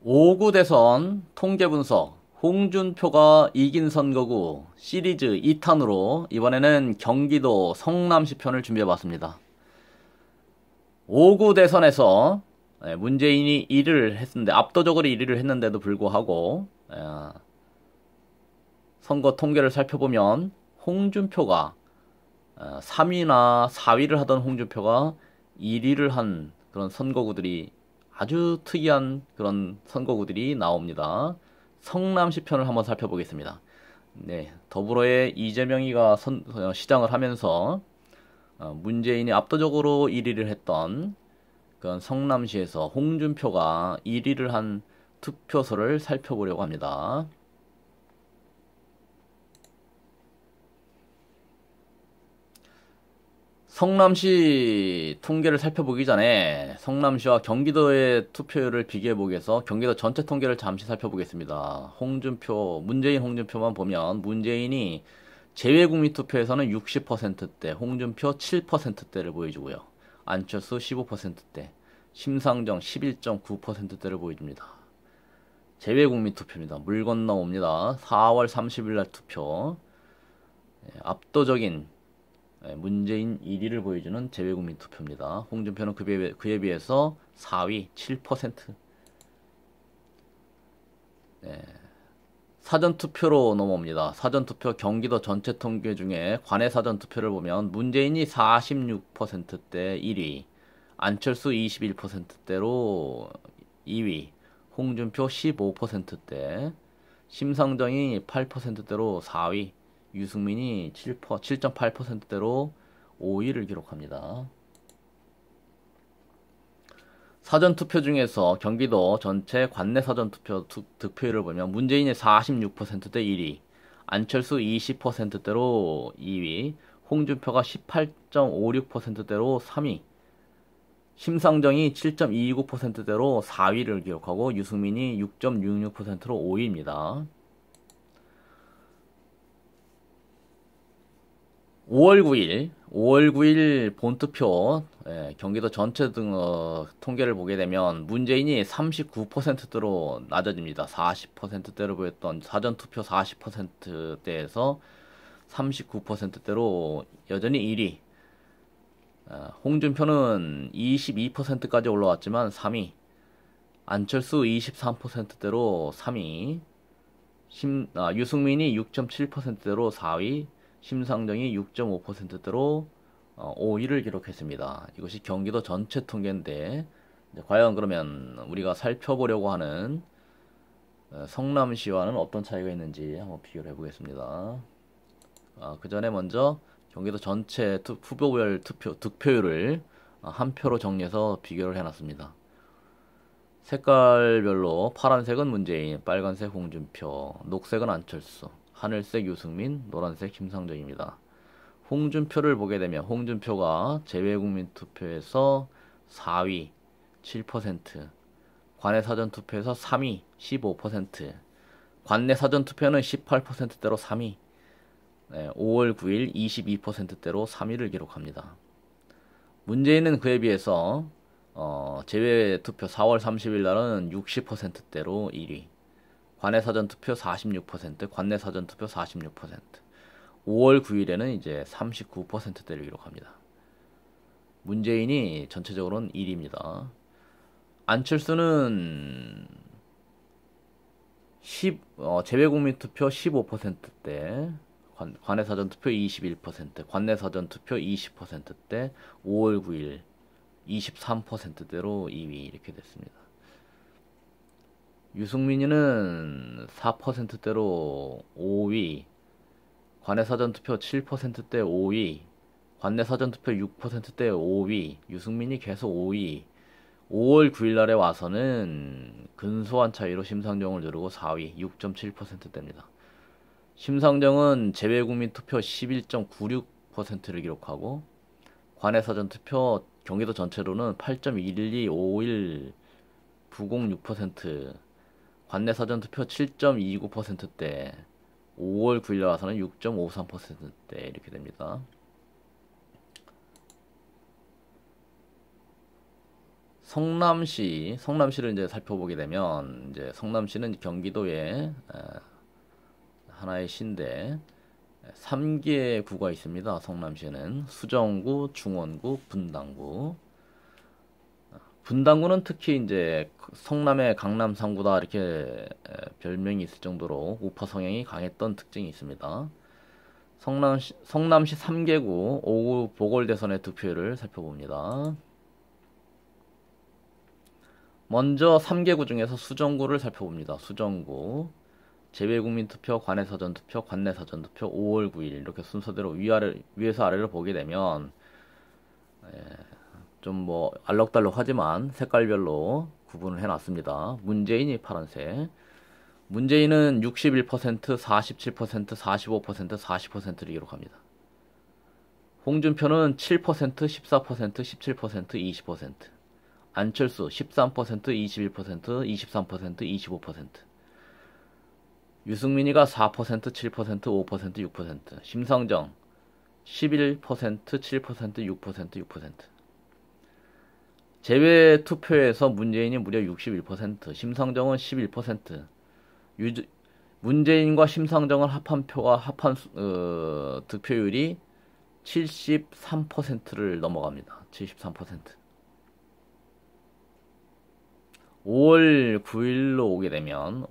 5구 대선 통계 분석, 홍준표가 이긴 선거구 시리즈 2탄으로 이번에는 경기도 성남시 편을 준비해봤습니다. 5구 대선에서 문재인이 1위를 했는데, 압도적으로 1위를 했는데도 불구하고 선거 통계를 살펴보면 홍준표가 3위나 4위를 하던 홍준표가 1위를 한 그런 선거구들이, 아주 특이한 그런 선거구들이 나옵니다. 성남시 편을 한번 살펴보겠습니다. 네, 더불어의 이재명이가 시장을 하면서 문재인이 압도적으로 1위를 했던 그런 성남시에서 홍준표가 1위를 한 투표소를 살펴보려고 합니다. 성남시 통계를 살펴보기 전에 성남시와 경기도의 투표율을 비교해보기 위해서 경기도 전체 통계를 잠시 살펴보겠습니다. 문재인 홍준표만 보면 문재인이 재외국민 투표에서는 60%대, 홍준표 7%대를 보여주고요. 안철수 15%대, 심상정 11.9%대를 보여줍니다. 재외국민 투표입니다. 물 건너옵니다. 4월 30일 날 투표. 압도적인 문재인 1위를 보여주는 재외국민 투표입니다. 홍준표는 그에 비해서 4위 7%. 사전투표로 넘어옵니다. 사전투표 경기도 전체 통계 중에 관내 사전투표를 보면 문재인이 46%대 1위, 안철수 21%대로 2위, 홍준표 15%대, 심상정이 8%대로 4위, 유승민이 7.8%대로 5위를 기록합니다. 사전투표 중에서 경기도 전체 관내 사전투표 득표율을 보면 문재인이 46%대 1위, 안철수 20%대로 2위, 홍준표가 18.56%대로 3위, 심상정이 7.29%대로 4위를 기록하고 유승민이 6.66%로 5위입니다. 5월 9일 본투표 경기도 전체 등 통계를 보게 되면 문재인이 39%대로 낮아집니다. 40%대로 보였던 사전투표 40%대에서 39%대로 여전히 1위. 홍준표는 22%까지 올라왔지만 3위. 안철수 23%대로 3위. 유승민이 6.7%대로 4위. 심상정이 6.5%대로 5위를 기록했습니다. 이것이 경기도 전체 통계인데, 과연 그러면 우리가 살펴보려고 하는 성남시와는 어떤 차이가 있는지 한번 비교를 해보겠습니다. 그 전에 먼저 경기도 전체 후보별 득표율을 한 표로 정리해서 비교를 해놨습니다. 색깔별로 파란색은 문재인, 빨간색 홍준표, 녹색은 안철수, 하늘색 유승민, 노란색 심상정입니다. 홍준표를 보게 되면 홍준표가 재외국민 투표에서 4위 7%, 관내 사전투표에서 3위 15%, 관내 사전투표는 18%대로 3위, 5월 9일 22%대로 3위를 기록합니다. 문재인은 그에 비해서 제외투표 4월 30일 날은 60%대로 1위, 관내 사전투표 46%, 관내 사전투표 46%, 5월 9일에는 이제 39%대를 기록합니다. 문재인이 전체적으로는 1위입니다. 안철수는 재외국민 투표 15%대, 관내 사전투표 21%, 관내 사전투표 20%대, 5월 9일 23%대로 2위 이렇게 됐습니다. 유승민이는 4%대로 5위, 관내 사전투표 7%대 5위, 관내 사전투표 6%대 5위, 유승민이 계속 5위, 5월 9일 날에 와서는 근소한 차이로 심상정을 누르고 4위, 6.7%대입니다. 심상정은 재외국민 투표 11.96%를 기록하고, 관내 사전투표 경기도 전체로는 8.1251 906%, 관내 사전투표 7.29%대, 5월 9일 와서는 6.53%대 이렇게 됩니다. 성남시를 이제 살펴보게 되면, 이제 성남시는 경기도의 하나의 시인데, 3개 구가 있습니다. 성남시는 수정구, 중원구, 분당구. 분당구는 특히 이제 성남의 강남 3구다 이렇게 별명이 있을 정도로 우파 성향이 강했던 특징이 있습니다. 성남시 3개구 5구 보궐대선의 득표율을 살펴봅니다. 먼저 3개구 중에서 수정구를 살펴봅니다. 수정구 재외국민투표, 관내사전투표, 관내사전투표 5월 9일 이렇게 순서대로 위에서 아래로 보게 되면 좀 뭐 알록달록하지만 색깔별로 구분을 해놨습니다. 문재인이 파란색, 문재인은 61%, 47%, 45%, 40%를 기록합니다. 홍준표는 7%, 14%, 17%, 20%, 안철수 13%, 21%, 23%, 25%, 유승민이가 4%, 7%, 5%, 6%, 심상정 11%, 7%, 6%, 6%. 제외 투표에서 문재인이 무려 61%, 심상정은 11%. 문재인과 심상정을 합한 표와 합한 득표율이 73%를 넘어갑니다. 73%. 5월 9일로 오게 되면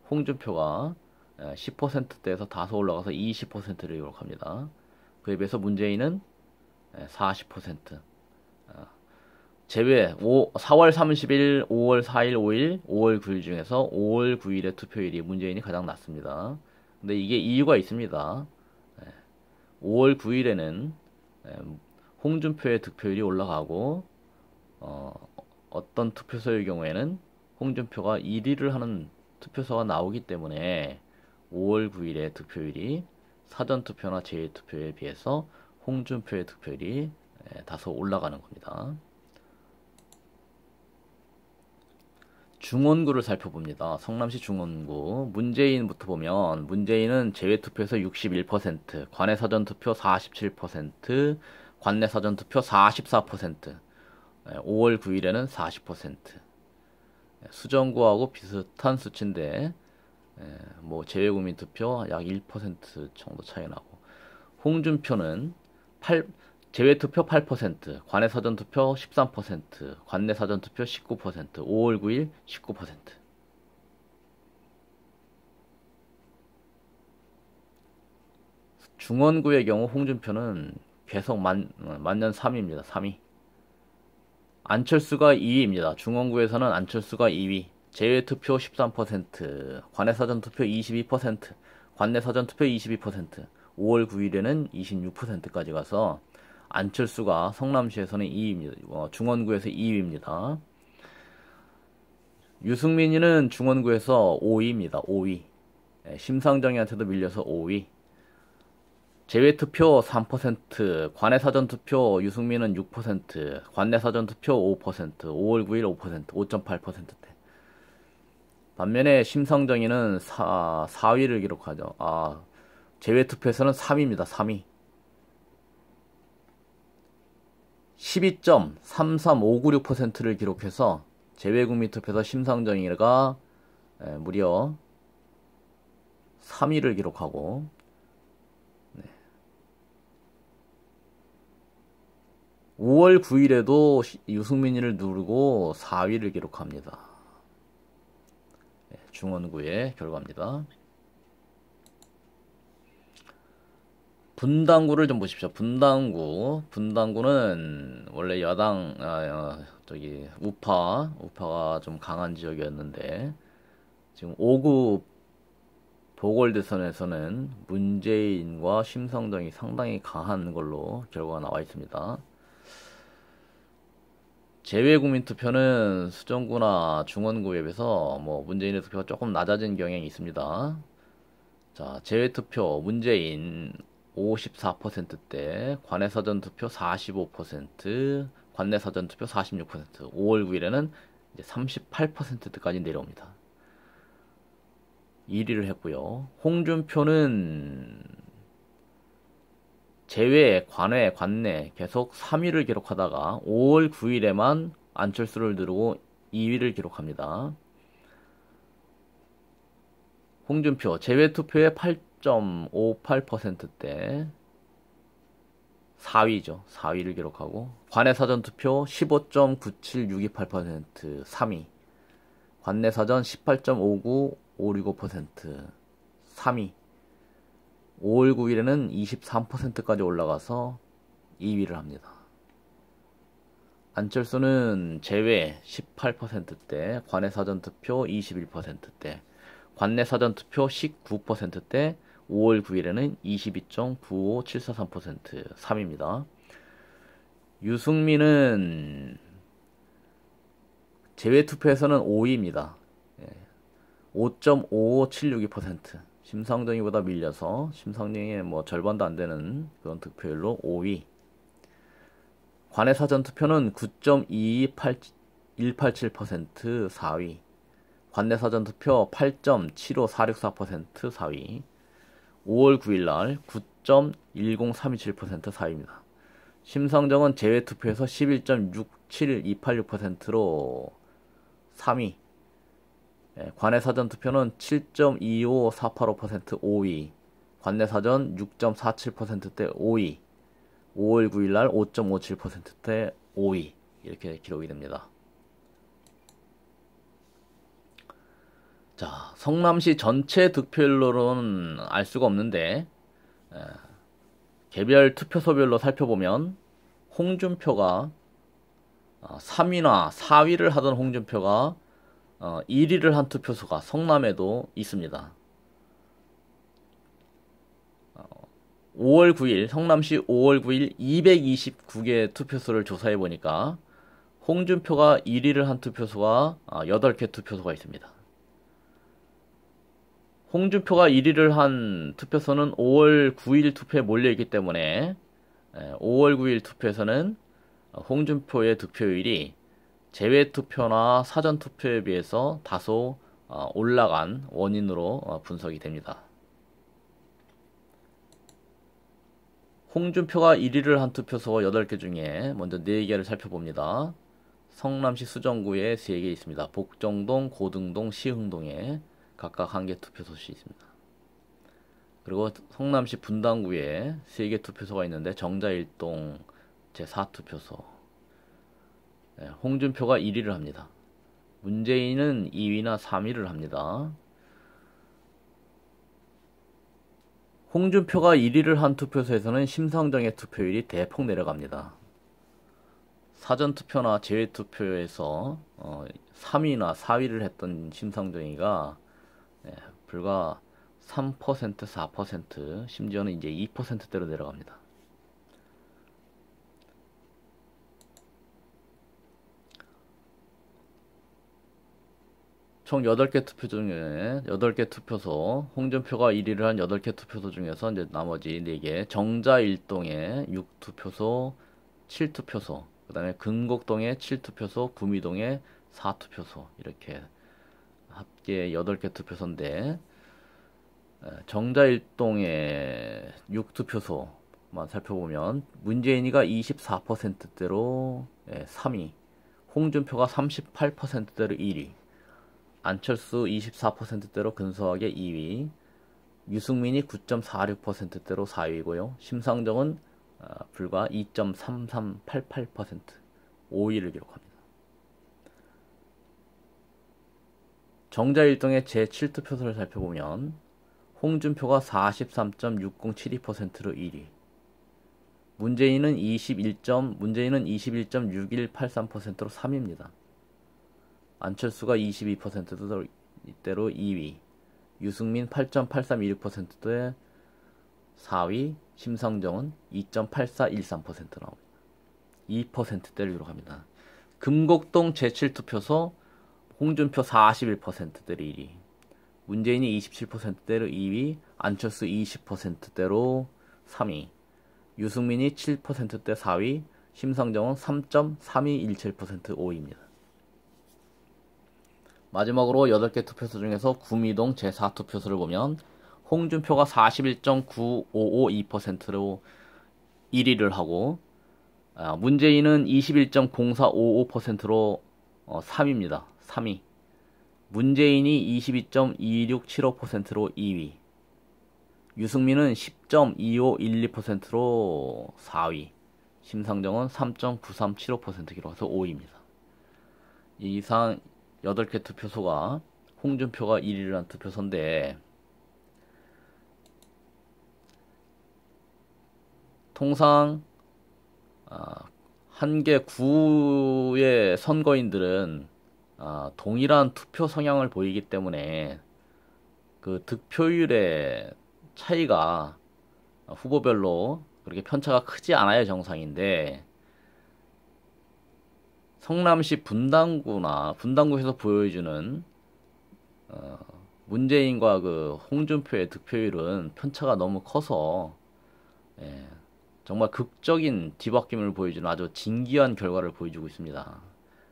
홍준표가 10%대에서 다소 올라가서 20%를 기록합니다. 그에 비해서 문재인은 40%. 제외 4월 30일, 5월 4일, 5일, 5월 9일 중에서 5월 9일의 투표율이 문재인이 가장 낮습니다. 근데 이게 이유가 있습니다. 5월 9일에는 홍준표의 득표율이 올라가고 어떤 투표소의 경우에는 홍준표가 1위를 하는 투표소가 나오기 때문에 5월 9일의 득표율이 사전투표나 재외투표에 비해서 홍준표의 득표율이 다소 올라가는 겁니다. 중원구를 살펴봅니다. 성남시 중원구 문재인부터 보면 문재인은 제외투표에서 61%, 관내사전투표 47%, 관내사전투표 44%, 5월 9일에는 40%. 수정구하고 비슷한 수치인데 뭐 제외국민투표 약 1% 정도 차이 나고, 홍준표는 제외투표 8%, 관내사전투표 13%, 관내사전투표 19%, 5월 9일 19%. 중원구의 경우 홍준표는 계속 만년 3위입니다. 3위. 안철수가 2위입니다. 중원구에서는 안철수가 2위. 제외투표 13%, 관내사전투표 22%, 관내사전투표 22%, 5월 9일에는 26%까지 가서 안철수가 성남시에서는 2위입니다. 중원구에서 2위입니다. 유승민이는 중원구에서 5위입니다. 5위. 심상정이한테도 밀려서 5위. 제외투표 3%, 관내사전투표 유승민은 6%, 관내사전투표 5%, 5월 9일 5%, 5.8%대. 반면에 심상정이는 4위를 기록하죠. 제외투표에서는 3위입니다. 3위. 12.33596%를 기록해서 제외국민 투표에서 심상정이가 무려 3위를 기록하고, 5월 9일에도 유승민이를 누르고 4위를 기록합니다. 중원구의 결과입니다. 분당구를 좀 보십시오. 분당구는 원래 야당 우파가 좀 강한 지역이었는데 지금 5구 보궐대선에서는 문재인과 심상정이 상당히 강한 걸로 결과가 나와 있습니다. 제외국민투표는 수정구나 중원구에 비해서 문재인의 투표가 조금 낮아진 경향이 있습니다. 자, 제외투표 문재인 54%대, 관내사전투표 45%, 관내사전투표 46%, 5월 9일에는 이제 38%까지 내려옵니다. 1위를 했고요. 홍준표는 제외, 관내 계속 3위를 기록하다가 5월 9일에만 안철수를 누르고 2위를 기록합니다. 홍준표 제외투표의 8.58%대 4위죠. 4위를 기록하고 관내사전투표 15.97628% 3위, 관내사전 18.59565% 3위, 5월 9일에는 23%까지 올라가서 2위를 합니다. 안철수는 제외 18%대, 관내사전투표 21%대, 관내사전투표 19%대, 5월 9일에는 22.95743% 3위입니다. 유승민은 제외투표에서는 5위입니다. 5.55762%. 심상정이보다 밀려서 심상정의 뭐 절반도 안 되는 그런 득표율로 5위. 관내사전투표는 9.22187% 4위. 관내사전투표 8.75464% 4위. 5월 9일날 9.10327% 4위입니다. 심상정은 제외투표에서 11.67286%로 3위. 관내사전투표는 7.25485% 5위. 관내사전 6.47%대 5위. 5월 9일날 5.57%대 5위. 이렇게 기록이 됩니다. 자, 성남시 전체 득표율로는 알 수가 없는데 개별 투표소별로 살펴보면 홍준표가 3위나 4위를 하던 홍준표가 1위를 한 투표소가 성남에도 있습니다. 5월 9일 성남시 5월 9일 229개 투표소를 조사해 보니까 홍준표가 1위를 한 투표소가 8개 투표소가 있습니다. 홍준표가 1위를 한 투표소는 5월 9일 투표에 몰려있기 때문에 5월 9일 투표에서는 홍준표의 득표율이 제외투표나 사전투표에 비해서 다소 올라간 원인으로 분석이 됩니다. 홍준표가 1위를 한 투표소 8개 중에 먼저 4개를 살펴봅니다. 성남시 수정구에 3개 있습니다. 복정동, 고등동, 시흥동에 각각 1개 투표소시 있습니다. 그리고 성남시 분당구에 3개 투표소가 있는데 정자일동 제4투표소. 홍준표가 1위를 합니다. 문재인은 2위나 3위를 합니다. 홍준표가 1위를 한 투표소에서는 심상정의 투표율이 대폭 내려갑니다. 사전투표나 제외투표에서 3위나 4위를 했던 심상정이가 불과 3%, 4%, 심지어는 이제 2%대로 내려갑니다. 총 8개 투표 중에 8개 투표소, 홍준표가 1위를 한 8개 투표소 중에서 이제 나머지 4개, 정자일동에 6투표소, 7투표소, 그 다음에 금곡동에 7투표소, 구미동에 4투표소, 이렇게 합계 8개 투표소인데, 정자일동에 6투표소만 살펴보면 문재인이가 24%대로 3위, 홍준표가 38%대로 1위, 안철수 24%대로 근소하게 2위, 유승민이 9.46%대로 4위고요. 심상정은 불과 2.3388% 5위를 기록합니다. 정자일동의 제7투표소를 살펴보면 홍준표가 43.6072%로 1위, 문재인은 21.6183%로 3위입니다. 안철수가 22%대로 2위, 유승민 8.8326%대 4위, 심상정은 2.8413% 나옵니다. 2%대를 기록합니다. 금곡동 제7투표소 홍준표 41%대로 1위, 문재인이 27%대로 2위, 안철수 20%대로 3위, 유승민이 7%대 4위, 심상정은 3.3217% 5위입니다. 마지막으로 8개 투표소 중에서 구미동 제4투표소를 보면 홍준표가 41.9552%로 1위를 하고 문재인은 21.0455%로 3위입니다. 3위. 문재인이 22.2675%로 2위. 유승민은 10.2512%로 4위. 심상정은 3.9375% 기록해서 5위입니다. 이 이상 8개 투표소가 홍준표가 1위를 한 투표소인데, 통상 한 개 구의 선거인들은 동일한 투표 성향을 보이기 때문에 그 득표율의 차이가 후보별로 그렇게 편차가 크지 않아야 정상인데, 성남시 분당구에서 보여주는 문재인과 그 홍준표의 득표율은 편차가 너무 커서 예, 정말 극적인 뒤바뀜을 보여주는 아주 진기한 결과를 보여주고 있습니다.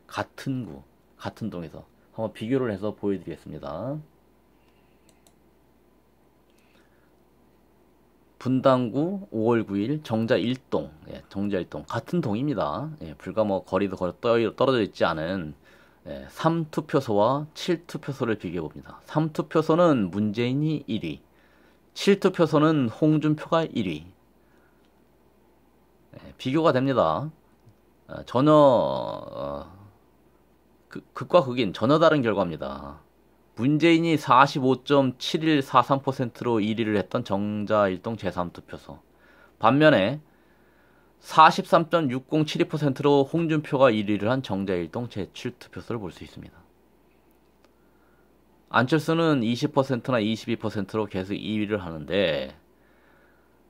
같은 구, 같은 동에서 한번 비교를 해서 보여드리겠습니다. 분당구 5월 9일 정자 1동, 정자 1동 같은 동입니다. 불과 뭐 거리도 떨어져 있지 않은 3투표소와 7투표소를 비교해 봅니다. 3투표소는 문재인이 1위, 7투표소는 홍준표가 1위. 비교가 됩니다. 전혀 극과 극인 전혀 다른 결과입니다. 문재인이 45.7143%로 1위를 했던 정자 1동 제3투표소. 반면에 43.6072%로 홍준표가 1위를 한 정자 1동 제7투표소를 볼 수 있습니다. 안철수는 20%나 22%로 계속 2위를 하는데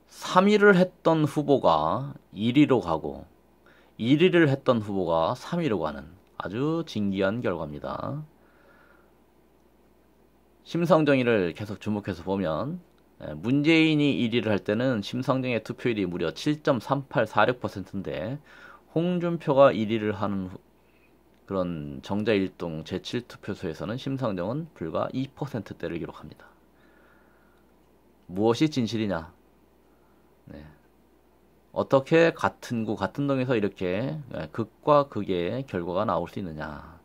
3위를 했던 후보가 1위로 가고 1위를 했던 후보가 3위로 가는 아주 진기한 결과입니다. 심상정이를 계속 주목해서 보면 문재인이 1위를 할 때는 심상정의 투표율이 무려 7.3846%인데 홍준표가 1위를 하는 그런 정자 1동 제7투표소에서는 심상정은 불과 2%대를 기록합니다. 무엇이 진실이냐? 어떻게 같은 구, 같은 동에서 이렇게 극과 극의 결과가 나올 수 있느냐?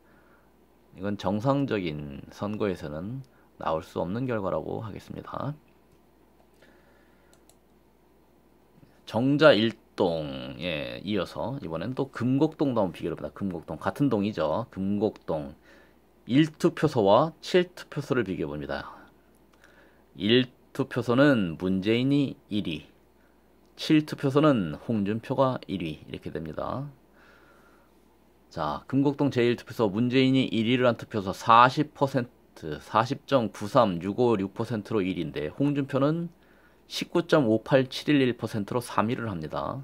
이건 정상적인 선거에서는 나올 수 없는 결과라고 하겠습니다. 정자 1동에 이어서 이번엔 또 금곡동도 한번 비교를 해봅니다. 금곡동 같은 동이죠. 금곡동 1투표소와 7투표소를 비교해 봅니다. 1투표소는 문재인이 1위, 7투표소는 홍준표가 1위 이렇게 됩니다. 자, 금곡동 제1투표소 문재인이 1위를 한 투표소 40%, 40.93656%로 1위인데 홍준표는 19.58711%로 3위를 합니다.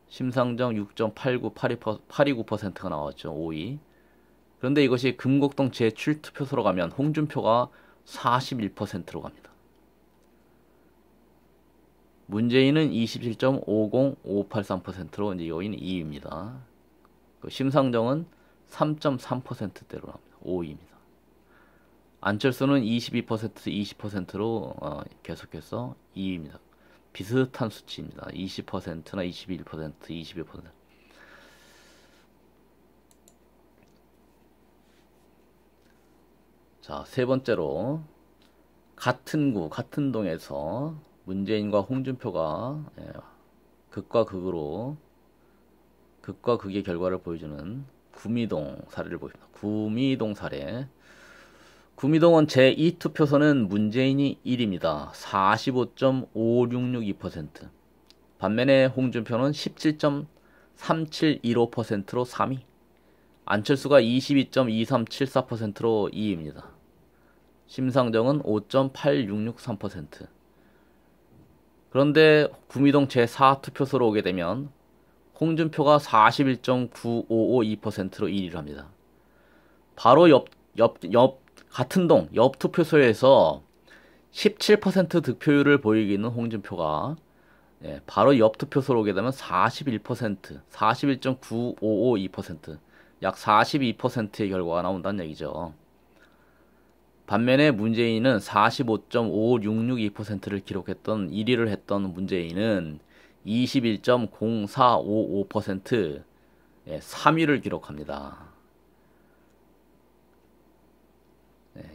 심상정 6.89829%가 나왔죠. 5위. 그런데 이것이 금곡동 제7투표소로 가면 홍준표가 41%로 갑니다. 문재인은 27.50583%로 이제 여기는 2위입니다. 심상정은 3.3%대로 나옵니다. 5위입니다. 안철수는 22%, 20%로 계속해서 2위입니다. 비슷한 수치입니다. 20%나 21%, 22%. 자, 세 번째로 같은 구, 같은 동에서 문재인과 홍준표가 극과 극의 결과를 보여주는 구미동 사례를 보입니다. 구미동 사례. 구미동은 제2투표소는 문재인이 1위입니다. 45.5662%. 반면에 홍준표는 17.3715%로 3위. 안철수가 22.2374%로 2위입니다. 심상정은 5.8663%. 그런데 구미동 제4투표소로 오게 되면 홍준표가 41.9552%로 1위를 합니다. 바로 같은 동, 옆 투표소에서 17% 득표율을 보이고 있는 홍준표가 바로 옆 투표소로 오게 되면 41%, 41.9552%, 약 42%의 결과가 나온다는 얘기죠. 반면에 문재인은 45.5662%를 기록했던 1위를 했던 문재인은 21.0455% 3위를 기록합니다.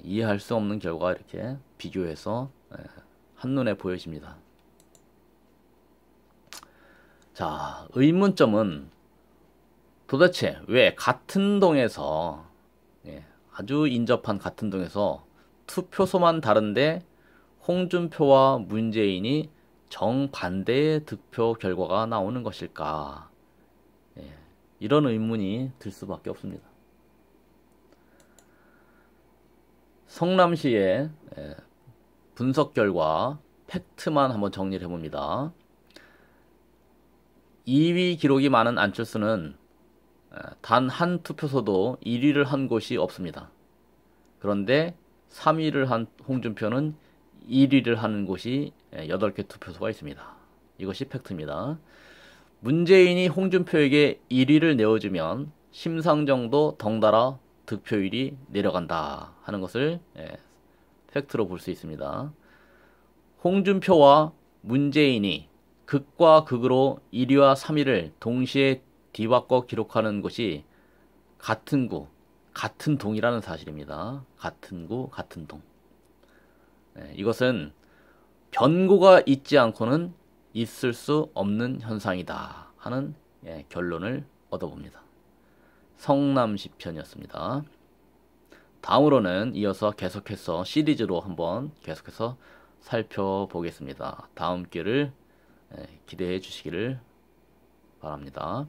이해할 수 없는 결과가 이렇게 비교해서 한눈에 보여집니다. 자, 의문점은 도대체 왜 같은 동에서 아주 인접한 같은 동에서 투표소만 다른데 홍준표와 문재인이 정반대의 득표 결과가 나오는 것일까? 이런 의문이 들 수밖에 없습니다. 성남시의 분석 결과 팩트만 한번 정리를 해봅니다. 2위 기록이 많은 안철수는 단 한 투표소도 1위를 한 곳이 없습니다. 그런데 3위를 한 홍준표는 1위를 하는 곳이 8개 투표소가 있습니다. 이것이 팩트입니다. 문재인이 홍준표에게 1위를 내어주면 심상정도 덩달아 득표율이 내려간다 하는 것을 팩트로 볼 수 있습니다. 홍준표와 문재인이 극과 극으로 1위와 3위를 동시에 뒤바꿔 기록하는 것이 같은 구, 같은 동이라는 사실입니다. 같은 구, 같은 동. 이것은 변고가 있지 않고는 있을 수 없는 현상이다 하는 결론을 얻어봅니다. 성남시 편이었습니다. 다음으로는 이어서 계속해서 시리즈로 한번 계속해서 살펴보겠습니다. 다음 기회를 기대해 주시기를 바랍니다.